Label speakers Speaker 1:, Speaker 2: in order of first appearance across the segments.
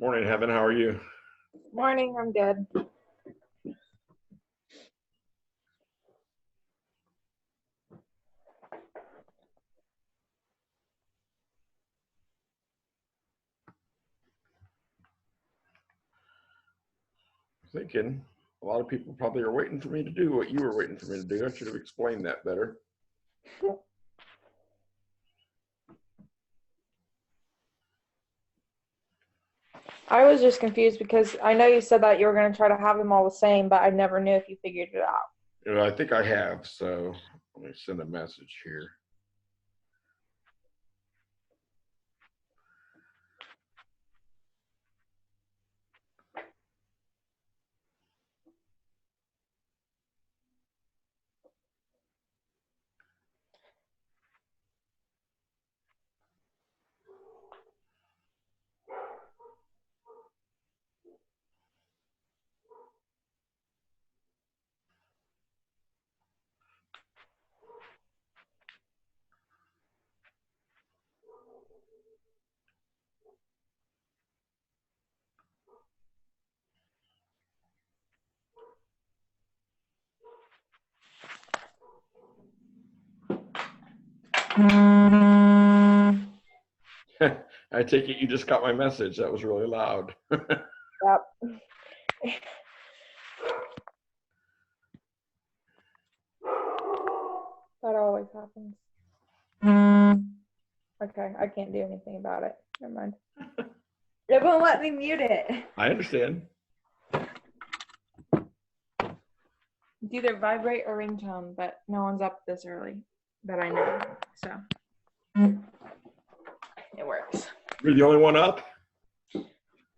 Speaker 1: Morning, Heaven. How are you?
Speaker 2: Morning, I'm good.
Speaker 1: Thinking a lot of people probably are waiting for me to do what you were waiting for me to do. I should have explained that better.
Speaker 2: I was just confused because I know you said that you were going to try to have them all the same, but I never knew if you figured it out.
Speaker 1: I think I have, so let me send a message here. I take it you just got my message. That was really loud.
Speaker 2: Yep. That always happens. Okay, I can't do anything about it. Never mind. It won't let me mute it.
Speaker 1: I understand.
Speaker 2: It's either vibrate or ringtone, but no one's up this early that I know. So it works.
Speaker 1: You're the only one up?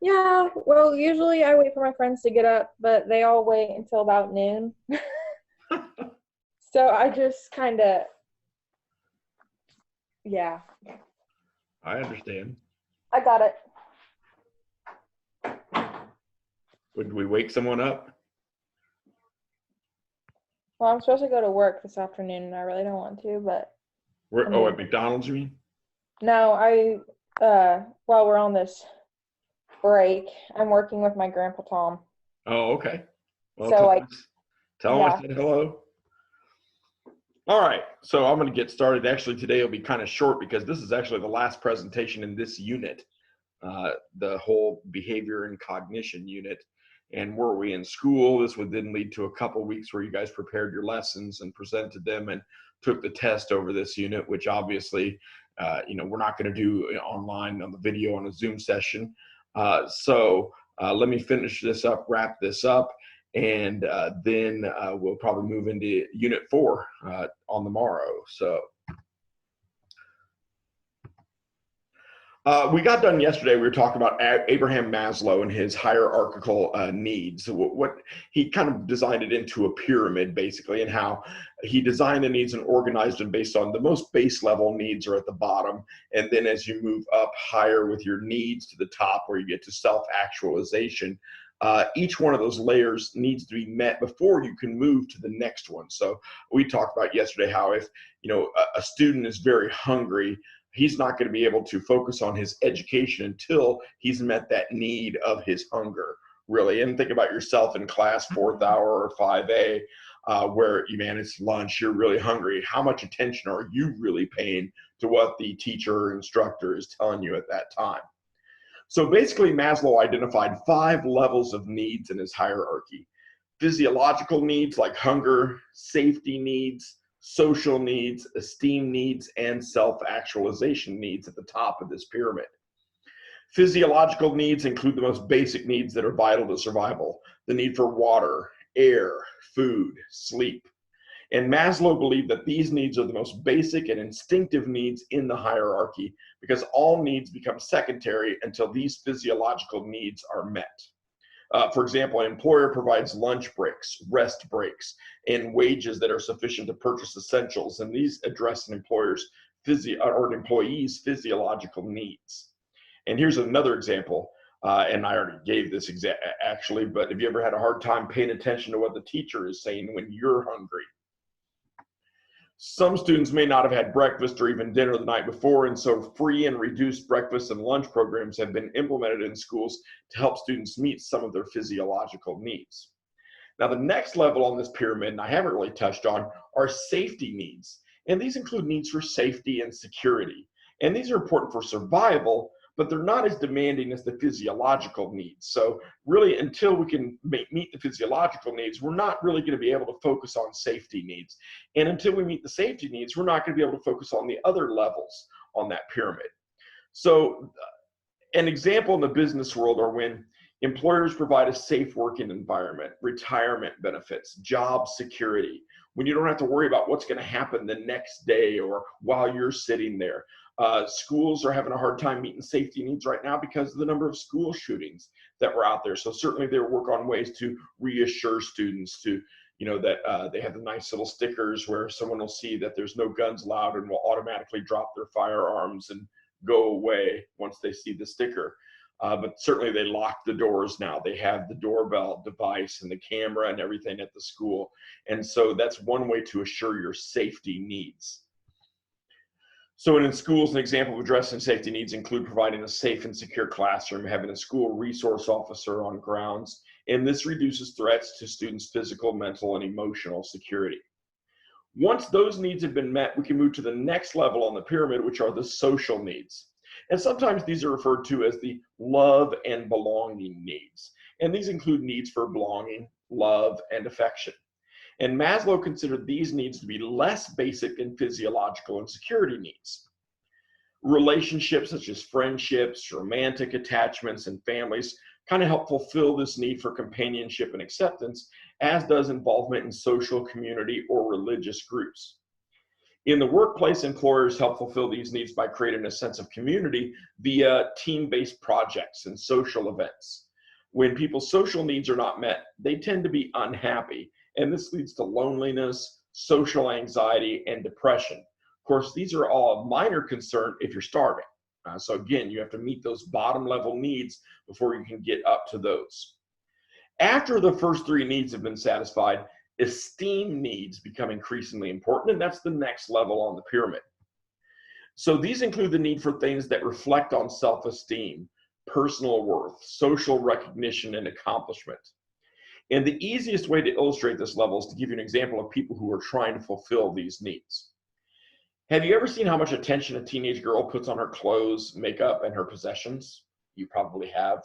Speaker 2: Yeah, well, usually I wait for my friends to get up, but they all wait until about noon. So I just kind of, yeah.
Speaker 1: I understand.
Speaker 2: I got it.
Speaker 1: Would we wake someone up?
Speaker 2: Well, I'm supposed to go to work this afternoon, and I really don't want to, but.
Speaker 1: Oh, at McDonald's, you mean?
Speaker 2: No, while we're on this break, I'm working with my grandpa Tom.
Speaker 1: Oh, okay. Well,
Speaker 2: So,
Speaker 1: tell him I said hello. All right, so I'm going to get started. Actually, today will be kind of short because this is actually the last presentation in this unit, the whole behavior and cognition unit. And were we in school, this would then lead to a couple of weeks where you guys prepared your lessons and presented them and took the test over this unit, which obviously, we're not going to do online on the video on a Zoom session. So let me finish this up, wrap this up. And then we'll probably move into Unit 4 on the morrow. So we got done yesterday. We were talking about Abraham Maslow and his hierarchical needs. What he kind of designed it into a pyramid, basically, and how he designed the needs and organized them based on the most base level needs are at the bottom. And then as you move up higher with your needs to the top, where you get to self-actualization, each one of those layers needs to be met before you can move to the next one. So we talked about yesterday how if a student is very hungry, he's not going to be able to focus on his education until he's met that need of his hunger, really. And think about yourself in class, 4th hour or 5A, where you manage lunch, you're really hungry. How much attention are you really paying to what the teacher or instructor is telling you at that time? So basically, Maslow identified 5 levels of needs in his hierarchy. Physiological needs like hunger, safety needs, social needs, esteem needs, and self-actualization needs at the top of this pyramid. Physiological needs include the most basic needs that are vital to survival: the need for water, air, food, sleep. And Maslow believed that these needs are the most basic and instinctive needs in the hierarchy because all needs become secondary until these physiological needs are met. For example, an employer provides lunch breaks, rest breaks, and wages that are sufficient to purchase essentials, and these address an employer's employee's physiological needs. And here's another example, and I already gave this actually, but have you ever had a hard time paying attention to what the teacher is saying when you're hungry? Some students may not have had breakfast or even dinner the night before, and so free and reduced breakfast and lunch programs have been implemented in schools to help students meet some of their physiological needs. Now, the next level on this pyramid, and I haven't really touched on, are safety needs. And these include needs for safety and security. And these are important for survival, but they're not as demanding as the physiological needs. So really, until we can meet the physiological needs, we're not really going to be able to focus on safety needs. And until we meet the safety needs, we're not going to be able to focus on the other levels on that pyramid. So an example in the business world are when employers provide a safe working environment, retirement benefits, job security, when you don't have to worry about what's going to happen the next day or while you're sitting there. Schools are having a hard time meeting safety needs right now because of the number of school shootings that were out there. So certainly they work on ways to reassure students to, that they have the nice little stickers where someone will see that there's no guns allowed and will automatically drop their firearms and go away once they see the sticker. But certainly they lock the doors now. They have the doorbell device and the camera and everything at the school. And so that's one way to assure your safety needs. So in schools, an example of addressing safety needs include providing a safe and secure classroom, having a school resource officer on grounds, and this reduces threats to students' physical, mental, and emotional security. Once those needs have been met, we can move to the next level on the pyramid, which are the social needs. And sometimes these are referred to as the love and belonging needs. And these include needs for belonging, love, and affection. And Maslow considered these needs to be less basic than physiological and security needs. Relationships such as friendships, romantic attachments, and families kind of help fulfill this need for companionship and acceptance, as does involvement in social, community, or religious groups. In the workplace, employers help fulfill these needs by creating a sense of community via team-based projects and social events. When people's social needs are not met, they tend to be unhappy, and this leads to loneliness, social anxiety, and depression. Of course, these are all a minor concern if you're starving. So again, you have to meet those bottom level needs before you can get up to those. After the first three needs have been satisfied, esteem needs become increasingly important, and that's the next level on the pyramid. So these include the need for things that reflect on self-esteem, personal worth, social recognition, and accomplishment. And the easiest way to illustrate this level is to give you an example of people who are trying to fulfill these needs. Have you ever seen how much attention a teenage girl puts on her clothes, makeup, and her possessions? You probably have.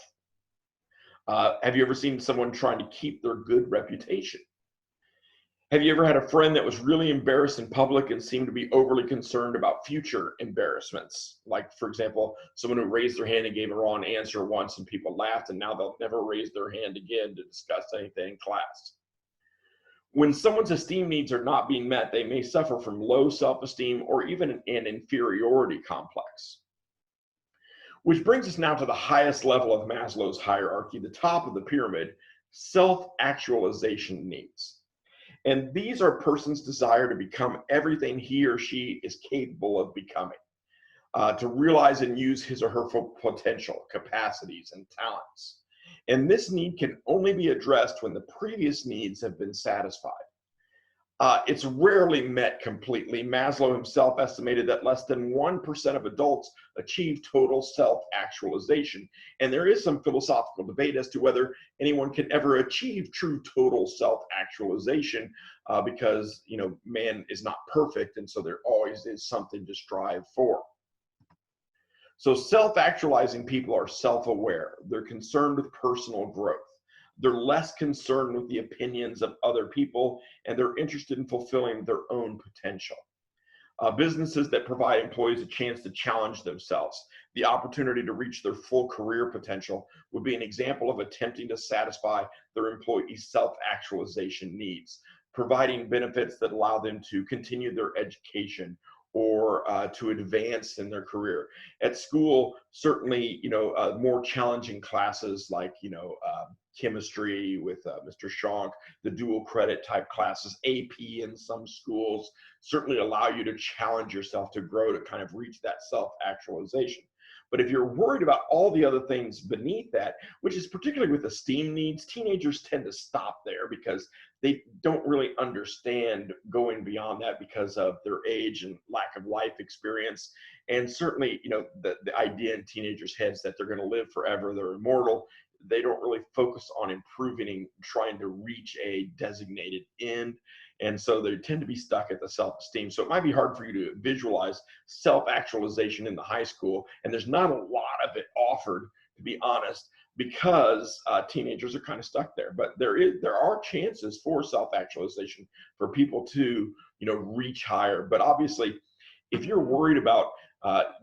Speaker 1: Have you ever seen someone trying to keep their good reputation? Have you ever had a friend that was really embarrassed in public and seemed to be overly concerned about future embarrassments? Like, for example, someone who raised their hand and gave a wrong answer once and people laughed, and now they'll never raise their hand again to discuss anything in class. When someone's esteem needs are not being met, they may suffer from low self-esteem or even an inferiority complex. Which brings us now to the highest level of Maslow's hierarchy, the top of the pyramid, self-actualization needs. And these are a person's desire to become everything he or she is capable of becoming, to realize and use his or her full potential, capacities, and talents. And this need can only be addressed when the previous needs have been satisfied. It's rarely met completely. Maslow himself estimated that less than 1% of adults achieve total self-actualization. And there is some philosophical debate as to whether anyone can ever achieve true total self-actualization because, man is not perfect. And so there always is something to strive for. So self-actualizing people are self-aware. They're concerned with personal growth. They're less concerned with the opinions of other people, and they're interested in fulfilling their own potential. Businesses that provide employees a chance to challenge themselves, the opportunity to reach their full career potential, would be an example of attempting to satisfy their employees' self-actualization needs, providing benefits that allow them to continue their education or to advance in their career. At school, certainly, more challenging classes like, chemistry with Mr. Schonk, the dual credit type classes, AP in some schools, certainly allow you to challenge yourself to grow, to kind of reach that self-actualization. But if you're worried about all the other things beneath that, which is particularly with esteem needs, teenagers tend to stop there because they don't really understand going beyond that because of their age and lack of life experience. And certainly, you know, the idea in teenagers' heads that they're going to live forever, they're immortal. They don't really focus on improving and trying to reach a designated end. And so they tend to be stuck at the self-esteem. So it might be hard for you to visualize self-actualization in the high school. And there's not a lot of it offered, to be honest, because teenagers are kind of stuck there. But there are chances for self-actualization for people to, you know, reach higher. But obviously, if you're worried about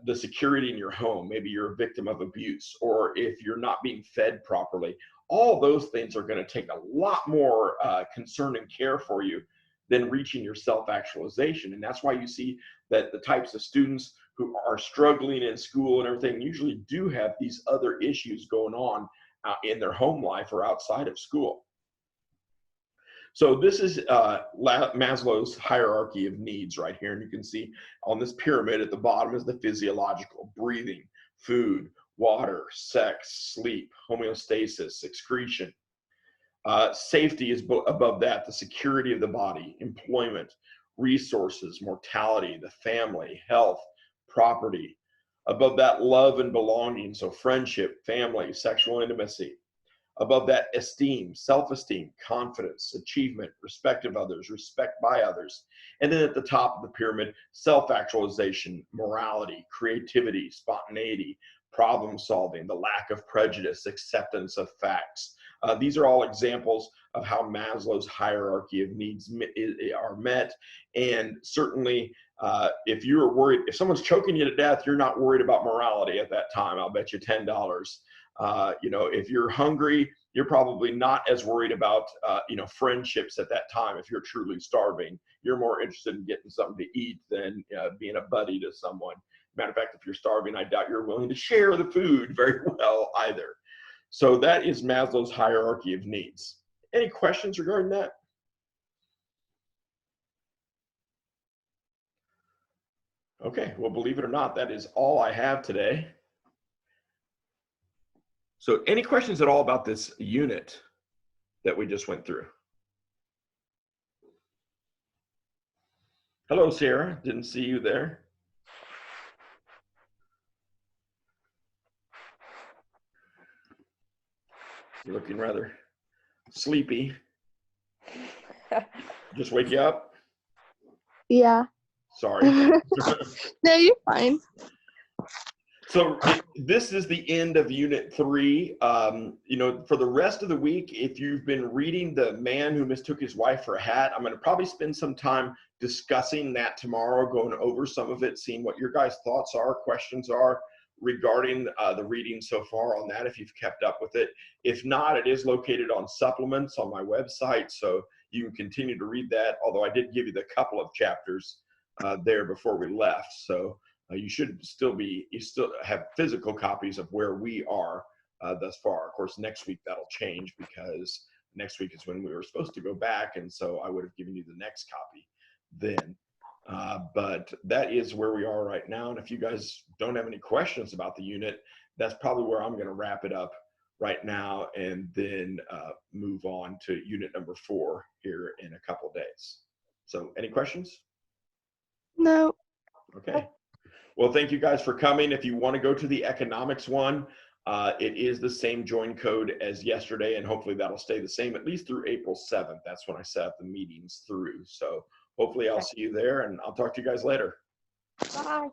Speaker 1: the security in your home, maybe you're a victim of abuse, or if you're not being fed properly, all those things are going to take a lot more concern and care for you than reaching your self-actualization. And that's why you see that the types of students who are struggling in school and everything usually do have these other issues going on in their home life or outside of school. So this is Maslow's hierarchy of needs right here. And you can see on this pyramid at the bottom is the physiological: breathing, food, water, sex, sleep, homeostasis, excretion. Safety is above that, the security of the body, employment, resources, mortality, the family, health, property. Above that, love and belonging, so friendship, family, sexual intimacy. Above that, esteem, self-esteem, confidence, achievement, respect of others, respect by others. And then at the top of the pyramid, self-actualization, morality, creativity, spontaneity, problem solving, the lack of prejudice, acceptance of facts. These are all examples of how Maslow's hierarchy of needs are met. And certainly, if you're worried, if someone's choking you to death, you're not worried about morality at that time. I'll bet you $10. You know, if you're hungry, you're probably not as worried about, you know, friendships at that time. If you're truly starving, you're more interested in getting something to eat than being a buddy to someone. Matter of fact, if you're starving, I doubt you're willing to share the food very well either. So that is Maslow's hierarchy of needs. Any questions regarding that? Okay, well, believe it or not, that is all I have today. So any questions at all about this unit that we just went through? Hello, Sarah. Didn't see you there. You're looking rather sleepy. Just wake you up?
Speaker 3: Yeah.
Speaker 1: Sorry.
Speaker 3: No, you're fine.
Speaker 1: So this is the end of Unit 3. You know, for the rest of the week, if you've been reading The Man Who Mistook His Wife for a Hat, I'm going to probably spend some time discussing that tomorrow, going over some of it, seeing what your guys' thoughts are, questions are regarding the reading so far on that, if you've kept up with it. If not, it is located on supplements on my website, so you can continue to read that, although I did give you the couple of chapters there before we left. So you should still have physical copies of where we are thus far. Of course, next week that'll change because next week is when we were supposed to go back, and so I would have given you the next copy then. But that is where we are right now. And if you guys don't have any questions about the unit, that's probably where I'm going to wrap it up right now and then move on to unit number 4 here in a couple of days. So any questions?
Speaker 3: No.
Speaker 1: Okay. Well, thank you guys for coming. If you want to go to the economics one, it is the same join code as yesterday, and hopefully that'll stay the same at least through April 7th. That's when I set up the meetings through. So hopefully I'll see you there, and I'll talk to you guys later.
Speaker 2: Bye.